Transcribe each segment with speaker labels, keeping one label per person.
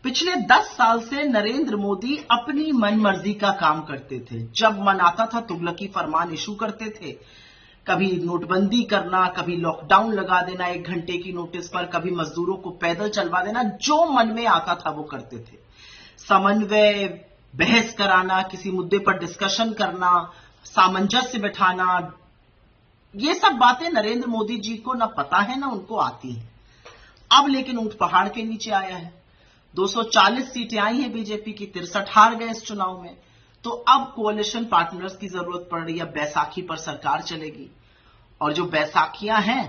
Speaker 1: पिछले 10 साल से नरेंद्र मोदी अपनी मनमर्जी का काम करते थे। जब मन आता था तुगलकी फरमान इशू करते थे। कभी नोटबंदी करना, कभी लॉकडाउन लगा देना 1 घंटे की नोटिस पर, कभी मजदूरों को पैदल चलवा देना, जो मन में आता था वो करते थे। समन्वय, बहस कराना, किसी मुद्दे पर डिस्कशन करना, सामंजस्य बिठाना, ये सब बातें नरेंद्र मोदी जी को ना पता है ना उनको आती है। अब लेकिन ऊंट पहाड़ के नीचे आया है। 240 सीटें आई हैं बीजेपी की, 63 हार गए इस चुनाव में। तो अब कोalition पार्टनर्स की जरूरत पड़ रही है। बैसाखी पर सरकार चलेगी और जो बैसाखियां हैं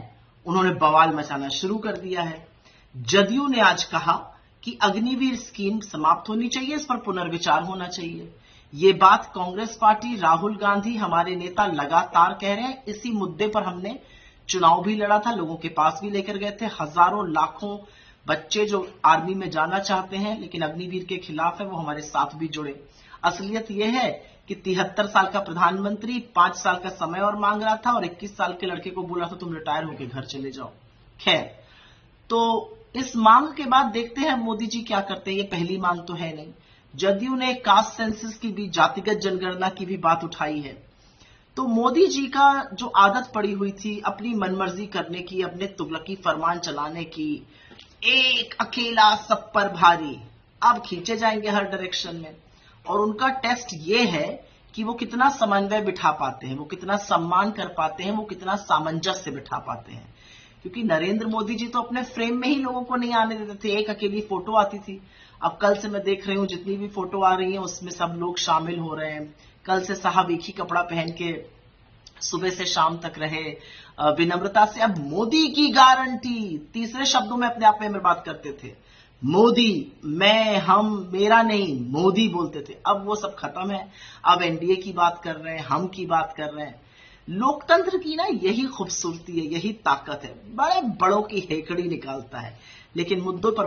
Speaker 1: उन्होंने बवाल मचाना शुरू कर दिया है। जदयू ने आज कहा कि अग्निवीर स्कीम समाप्त होनी चाहिए, इस पर पुनर्विचार होना चाहिए। ये बात कांग्रेस पार्टी, राहुल गांधी, हमारे नेता लगातार कह रहे हैं। इसी मुद्दे पर हमने चुनाव भी लड़ा था, लोगों के पास भी लेकर गए थे। हजारों लाखों बच्चे जो आर्मी में जाना चाहते हैं लेकिन अग्निवीर के खिलाफ है, वो हमारे साथ भी जुड़े। असलियत यह है कि 73 साल का प्रधानमंत्री 5 साल का समय और मांग रहा था और 21 साल के लड़के को बोला था तुम रिटायर होकर घर चले जाओ। खैर, तो इस मांग के बाद देखते हैं मोदी जी क्या करते हैं। ये पहली मांग तो है नहीं। जदयू ने कास्ट सेंसस की भी, जातिगत जनगणना की भी बात उठाई है। तो मोदी जी का जो आदत पड़ी हुई थी अपनी मनमर्जी करने की, अपने तुगलकी फरमान चलाने की, एक अकेला सब पर भारी, अब खींचे जाएंगे हर डायरेक्शन में। और उनका टेस्ट ये है कि वो कितना समन्वय बिठा पाते हैं, वो कितना सम्मान कर पाते हैं, वो कितना सामंजस्य बिठा पाते हैं। क्योंकि नरेंद्र मोदी जी तो अपने फ्रेम में ही लोगों को नहीं आने देते थे। एक अकेली फोटो आती थी। अब कल से मैं देख रही हूं जितनी भी फोटो आ रही है उसमें सब लोग शामिल हो रहे हैं। कल से साहब एक ही कपड़ा पहन के सुबह से शाम तक रहे, विनम्रता से। अब मोदी की गारंटी, तीसरे शब्दों में अपने आप में बात करते थे। मोदी, मैं, हम, मेरा नहीं, मोदी बोलते थे। अब वो सब खत्म है। अब एनडीए की बात कर रहे हैं, हम की बात कर रहे हैं। लोकतंत्र की ना यही खूबसूरती है, यही ताकत है। बड़े बड़ों की हेकड़ी निकालता है। लेकिन मुद्दों पर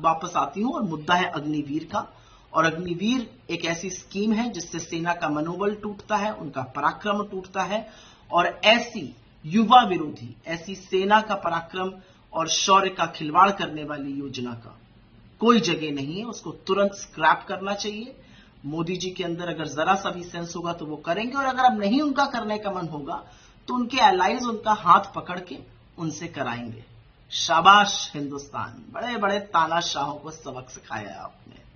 Speaker 1: वापस आती हूं और मुद्दा है अग्निवीर का। और अग्निवीर एक ऐसी स्कीम है जिससे सेना का मनोबल टूटता है, उनका पराक्रम टूटता है। और ऐसी युवा विरोधी, ऐसी सेना का पराक्रम और शौर्य का खिलवाड़ करने वाली योजना का कोई जगह नहीं है। उसको तुरंत स्क्रैप करना चाहिए। मोदी जी के अंदर अगर जरा सा भी सेंस होगा तो वो करेंगे, और अगर अब नहीं उनका करने का मन होगा तो उनके एलाइज उनका हाथ पकड़ के उनसे कराएंगे। शाबाश हिंदुस्तान, बड़े बड़े तानाशाहों को सबक सिखाया आपने।